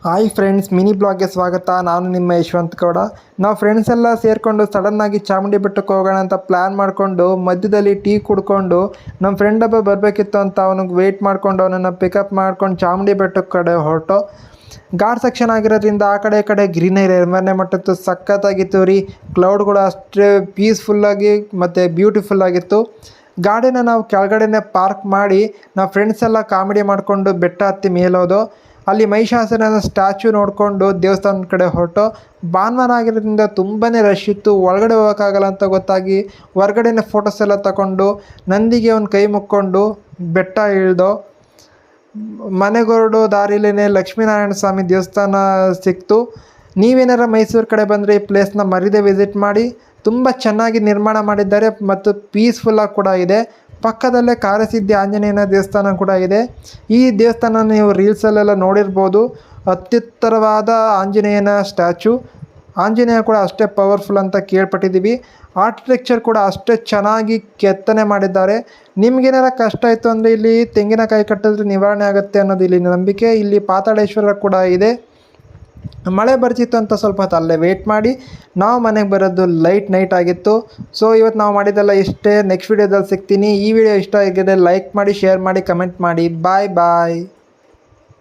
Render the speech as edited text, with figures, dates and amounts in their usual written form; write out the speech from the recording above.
Hi friends, mini ಬ್ಲಾಗ್ಗೆ ಸ್ವಾಗತ. ನಾನು ನಿಮ್ಮ ಯಶವಂತ್ ಗೌಡ. ನಾವು ಫ್ರೆಂಡ್ಸ್ ಎಲ್ಲ ಸೇರಿಕೊಂಡು ಸಡನ್ನಾಗಿ ಚಾಮುಂಡಿ ಬೆಟ್ಟಕ್ಕೆ ಹೋಗೋಣ ಅಂತ ಪ್ಲ್ಯಾನ್ ಮಾಡಿಕೊಂಡು ಮಧ್ಯದಲ್ಲಿ ಟೀ ಕುಡ್ಕೊಂಡು ನಮ್ಮ ಫ್ರೆಂಡ್ ಒಬ್ಬ ಬರಬೇಕಿತ್ತು ಅಂತ ಅವನಿಗೆ ವೆಯ್ಟ್ ಮಾಡಿಕೊಂಡು ಅವನನ್ನು ಪಿಕಪ್ ಮಾಡ್ಕೊಂಡು ಚಾಮುಂಡಿ ಬೆಟ್ಟಕ್ಕೆ ಕಡೆ ಹೊರಟು. ಘಾಟ್ ಸೆಕ್ಷನ್ ಆಗಿರೋದ್ರಿಂದ ಆ ಕಡೆ ಈ ಕಡೆ ಗ್ರೀನರಿ ಎರ್ಮನೆ ಮಟ್ಟಿತ್ತು, ಸಖತ್ತಾಗಿತ್ತು ರೀ. ಕ್ಲೌಡ್ಗಳು ಅಷ್ಟೇ ಪೀಸ್ಫುಲ್ಲಾಗಿ ಮತ್ತು ಬ್ಯೂಟಿಫುಲ್ಲಾಗಿತ್ತು. ಗಾಡಿನ ನಾವು ಕೆಳಗಡೆನೇ ಪಾರ್ಕ್ ಮಾಡಿ ನಾವು ಫ್ರೆಂಡ್ಸ್ ಎಲ್ಲ ಕಾಮಿಡಿ ಮಾಡಿಕೊಂಡು ಬೆಟ್ಟ ಹತ್ತಿ ಮೇಲೋದು. ಅಲ್ಲಿ ಮಹಿಷಾಸುರನ ಸ್ಟ್ಯಾಚು ನೋಡಿಕೊಂಡು ದೇವಸ್ಥಾನದ ಕಡೆ ಹೊರಟು. ಭಾನುವಾರ ಆಗಿರೋದ್ರಿಂದ ತುಂಬಾ ರಶ್ ಇತ್ತು, ಒಳಗಡೆ ಹೋಗೋಕ್ಕಾಗಲ್ಲ ಅಂತ ಗೊತ್ತಾಗಿ ಹೊರಗಡೆನೇ ಫೋಟೋಸ್ ಎಲ್ಲ ತಗೊಂಡು ನಂದಿಗೆ ಒಂದು ಕೈ ಮುಕ್ಕೊಂಡು ಬೆಟ್ಟ ಇಳಿದು ಮನೆಗೊರಡೋ ದಾರಿಲೇ ಲಕ್ಷ್ಮೀನಾರಾಯಣ ಸ್ವಾಮಿ ದೇವಸ್ಥಾನ ಸಿಕ್ತು. ನೀವೇನಾರ ಮೈಸೂರು ಕಡೆ ಬಂದರೆ ಈ ಪ್ಲೇಸ್ನ ಮರಿದೇ ವಿಸಿಟ್ ಮಾಡಿ. ತುಂಬ ಚೆನ್ನಾಗಿ ನಿರ್ಮಾಣ ಮಾಡಿದ್ದಾರೆ ಮತ್ತು ಪೀಸ್ಫುಲ್ಲಾಗಿ ಕೂಡ ಇದೆ. ಪಕ್ಕದಲ್ಲೇ ಕಾರಸಿದ್ಧಿ ಆಂಜನೇಯನ ದೇವಸ್ಥಾನ ಕೂಡ ಇದೆ. ಈ ದೇವಸ್ಥಾನ ನೀವು ರೀಲ್ಸಲ್ಲೆಲ್ಲ ನೋಡಿರ್ಬೋದು. ಅತ್ಯುತ್ತರವಾದ ಆಂಜನೇಯನ ಸ್ಟ್ಯಾಚು. ಆಂಜನೇಯ ಕೂಡ ಅಷ್ಟೇ ಪವರ್ಫುಲ್ ಅಂತ ಕೇಳ್ಪಟ್ಟಿದ್ದೀವಿ. ಆರ್ಕಿಟೆಕ್ಚರ್ ಕೂಡ ಅಷ್ಟೇ ಚೆನ್ನಾಗಿ ಕೆತ್ತನೆ ಮಾಡಿದ್ದಾರೆ. ನಿಮಗೇನಾರ ಕಷ್ಟ ಇತ್ತು ಅಂದರೆ ಇಲ್ಲಿ ತೆಂಗಿನಕಾಯಿ ಕಟ್ಟಿದ್ರೆ ನಿವಾರಣೆ ಆಗುತ್ತೆ ಅನ್ನೋದು ಇಲ್ಲಿ ನಂಬಿಕೆ. ಇಲ್ಲಿ ಪಾತಾಳೇಶ್ವರ ಕೂಡ ಇದೆ. ಮಳೆ ಬರ್ತಿತ್ತು ಅಂತ ಸ್ವಲ್ಪ ಹೊತ್ತು ಅಲ್ಲೇ ವೆಯ್ಟ್ ಮಾಡಿ ನಾವು ಮನೆಗೆ ಬರೋದು ನೈಟ್ ಆಗಿತ್ತು. ಸೊ ಇವತ್ತು ನಾವು ಮಾಡಿದ್ದೆಲ್ಲ ಇಷ್ಟೇ. ನೆಕ್ಸ್ಟ್ ವೀಡಿಯೋದಲ್ಲಿ ಸಿಗ್ತೀನಿ. ಈ ವಿಡಿಯೋ ಇಷ್ಟ ಆಗಿದೆ ಲೈಕ್ ಮಾಡಿ, ಶೇರ್ ಮಾಡಿ, ಕಮೆಂಟ್ ಮಾಡಿ. ಬಾಯ್.